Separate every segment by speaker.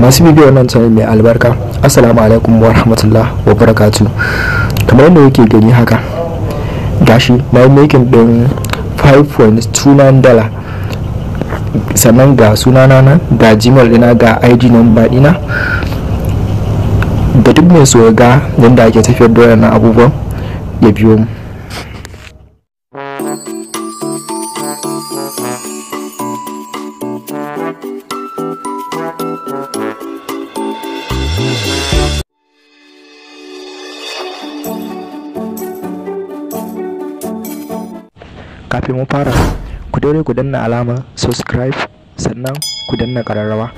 Speaker 1: masu bidiyo wannan channel mai albarka, assalamu alaikum wa rahmatullah wa barakatuh. Kamar yadda kuke gani haka, gashi na yi making din $5.29, sannan ga sunana nan, ga gmail dina, ga id number dina, da duk mai so ga yadda ake tafiyar da wannan abubuwan ya biyo mu. Kafin mu fara, ku daure ku danna alamar subscribe, sannan ku danna ƙararrawa.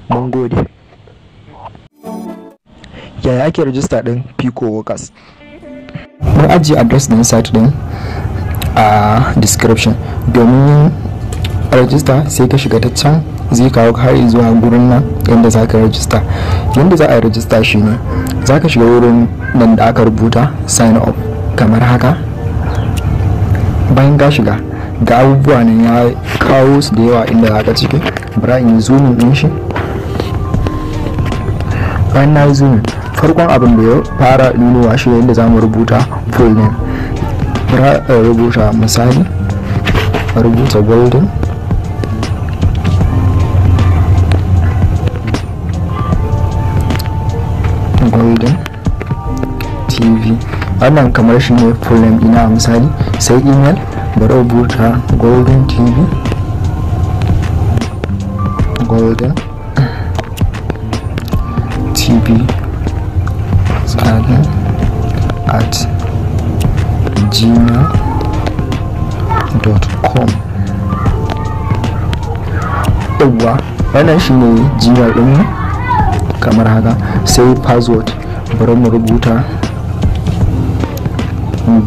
Speaker 1: Mun gode. Yaya ake rajista ɗin Pico Workers? Mun ajiye address ɗin site ɗin a description. Domin rajista sai ka shiga ta can, zai kawo har zuwa gurin nan yadda za ka rajista. Yadda za a yi rajista shine za ka shiga wurin nan da aka rubuta sign up kamar haka. Bayan ka shiga, ga abubuwa nan ya kawo su da yawa inda za ka cike. Bari in zoom din shi. Bayan na zoom, farkon abin da ya fara nunowa shi ne inda za mu rubuta full name. Bari rubuta misali, rubuta golden TV. Wannan kamar shi ne full name ina misali. Sai email, bari rubuta golden TV tsarin at gmail.com. yawwa, wannan shi ne gmail ɗin kamar haka. sai password, bari mu rubuta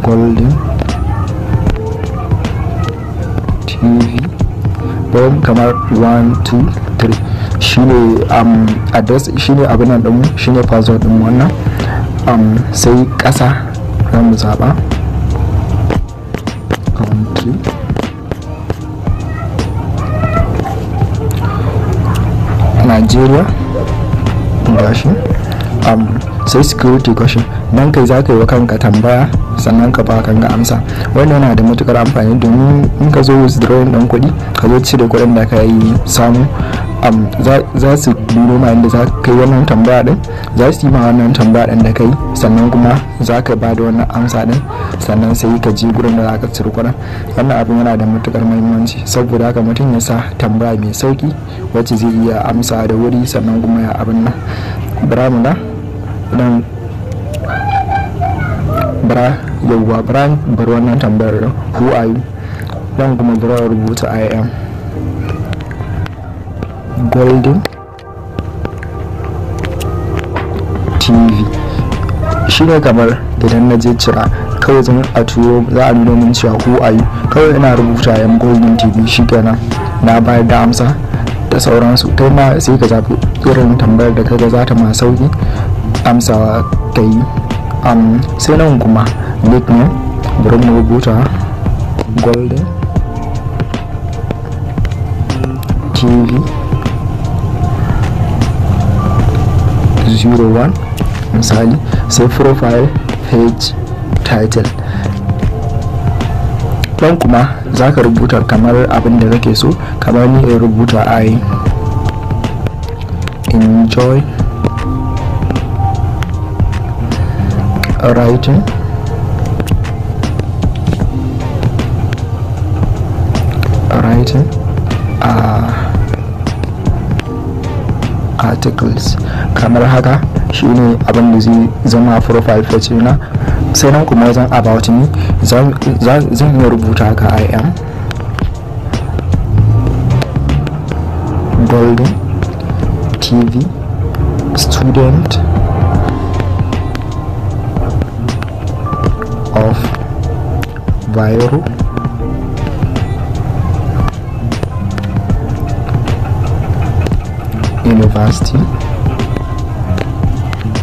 Speaker 1: golden TV bayan kamar 1 2 3 shine address, shine abin nan din, shine password din wannan. Sai kasa za mu zaba country, Nigeria gashi. Sai security question, nan kai za ka yi wa kanka tambaya sannan ka ba kanka amsa. Wannan yana da matukar amfani domin in ka zo withdrawing ɗan kuɗi, ka zo cire kuɗin da ka yi samu, za su dubo ma inda za ka yi wannan tambaya ɗin, za su yi ma wannan tambaya ɗin da ka yi, sannan kuma za ka ba da wannan amsa ɗin, sannan sai ka je gurin da za ka cire kuɗin. Wannan abin yana da matukar muhimmanci, saboda haka mutum ya sa tambaya mai sauki wacce zai iya amsa da wuri, sannan kuma ya abin nan. Bra yauwa, bar wannan tambayar who are you, dan kuma bra rubuta I am golden TV. shi ne kamar idan na je cira kawai zan a turo, za a nuna min cewa who are you, kawai ina rubuta I am golden TV, shi kenan na bayar da amsa da sauransu. kai ma sai ka zaɓi irin tambayar da kaga za ta ma sauki amsawa ka yi. sai nan kuma nickname, bari mu rubuta golden TV 01 misali. sai profile page title, dan kuma za ka rubuta kamar abin da kake so. kamar ni in rubuta I enjoy writing articles, kamar haka. shine abin da zai zama profile page na. sai nan kuma wajen about me, zan iya rubuta haka I am golden TV student of Bayero University,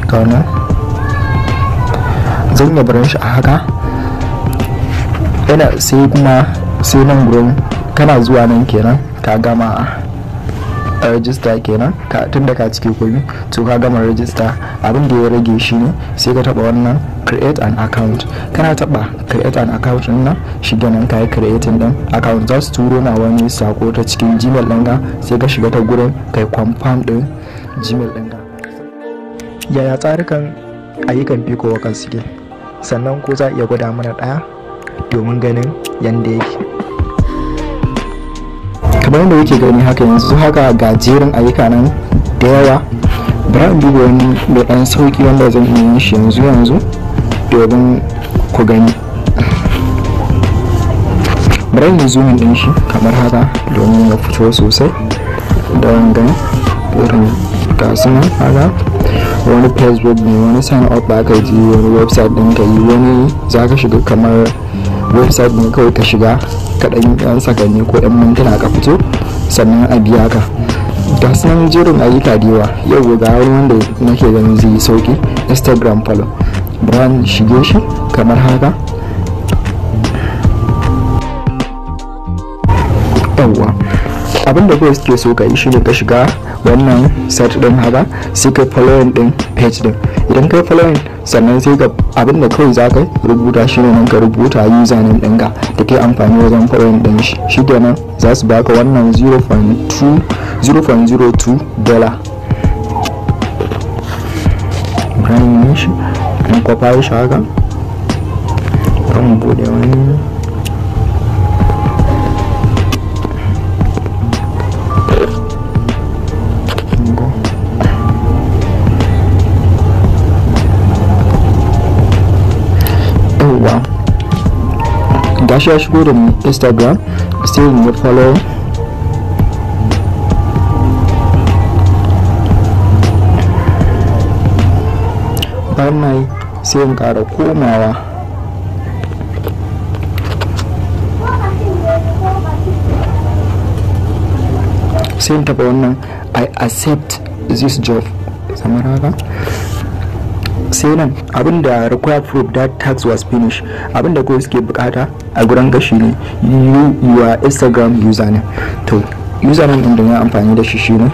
Speaker 1: Kano. zan iya barin shi a haka. yana sai kuma sai nan gurin kana zuwa nan kenan ka gama register kenan tunda ka cike komai to ka gama register. Abin da ya rage shi ne sai ka taba wannan create an account. Kana taba create an account din nan shi kenan kai creating din account. Za su turo na wani sako ta cikin Gmail ɗinka sai ka shiga ta gurin kai confirm din Gmail ɗinka. Yaya tsarukan ayyukan Pico Workers suke, sannan ko za iya gwada mana ɗaya domin ganin yanda yake. Kamar yadda kuke gani haka yanzu haka ga jerin ayyuka nan da yawa. Bari in duba wani mai ɗan sauki wanda zan iya yin shi yanzu domin ku gani. Bari in zoom din shi kamar haka domin ya fito sosai don gani irin gasu nan haka. Wani Facebook ne, wani sign up ba ka ji, wani website din ka yi, wani za ka shiga kamar website ne kawai ka shiga kaɗan yan sakanni ko yan mintuna ka fito sannan a biya ka. Ga sunan jerin ayyuka da yawa. Yau ga wani wanda nake ganin zai yi sauki, Instagram follow. Brand shige shi kamar haka. Yawwa abinda kawai suke so ka yi shi ne ka shiga wannan site din haka sai ka following din page din. Idan kai following sannan sai ka abinda kawai za ka rubuta shi ne nan ka rubuta username ɗinka da kai amfani wajen following din shi. Shi kenan za su baka wannan 0.02 $. Bayan shi an kwafa shi haka kan bude wani gashi ya shigo da Instagram sai mu follow. Bayan na yi sai in ƙara komawa sai in taɓa wannan I accept this job samar haka. Sai nan abinda require proof that tax was finished, abinda kawai suke bukata a gurin gashi ne your Instagram username. To username din da ya amfani da shi shine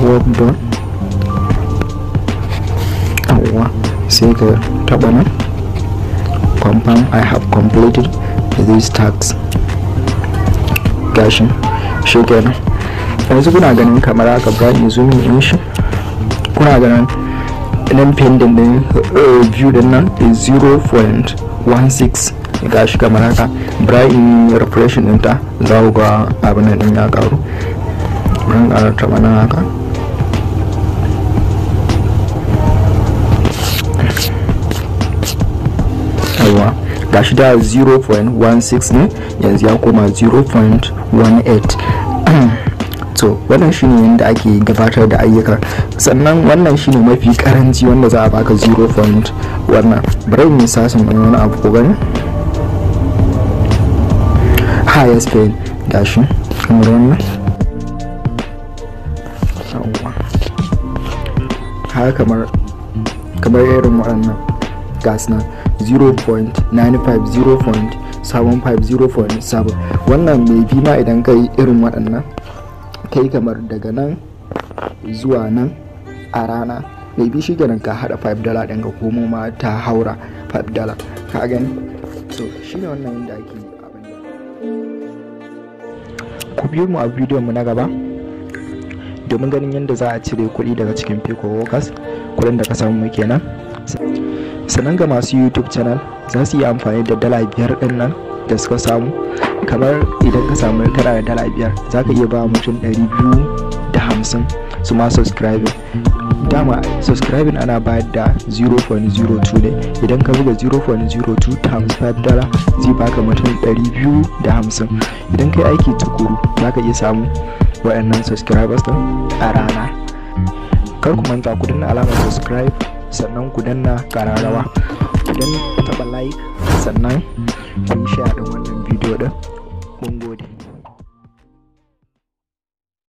Speaker 1: work done. Sai ka taba nan confirm I have completed this task. Gashin shi kenan. Yanzu kuna ganin kamar haka bayan zooming in shi kuna ganin nan pending din view din nan is 0.16. gashi kamar haka. Bayan refreshing din ta za ku ga abin nan ya karu. Ran ƙara taba nan haka. Gashi da 0.16 ne yanzu ya koma 0.18. to wannan shine yadda ake gabatar da ayyuka. Sannan wannan shine mafi karanci wanda za a baka 0. wannan bari mu sasin wani abu ko gani highest paid gashi kamar wannan haka kamar irin waɗannan gas na 0.95 0.75 0.7. wannan mai bi ma idan kai irin waɗannan kai kamar daga nan zuwa nan a rana mai bi shi ganin ka hada $5 ɗin ka komo ma ta haura $5 ka gani. So shine wannan yadda ake abin da ku biyo mu a bidiyon mu na gaba domin ganin yadda za a cire kuɗi daga cikin Pico Workers, kuɗin da ka samu kenan. Sannan ga masu YouTube channel za su yi amfani da $5 ɗin nan da suka samu. Kamar idan ka samu kana da $5 za ka iya ba mutum 250 su ma subscribing. Dama subscribing ana bayar da 0.02 ne. Idan ka buga 0.02 times $5 zai baka mutum 250. Idan kai aiki tukuru za ka iya samu waɗannan subscribers ɗin a rana. kar ku manta ku danna alamar subscribe sannan ku danna kararrawa, ku danna taba like sannan ku yi share din wannan bidiyo din. Mun gode.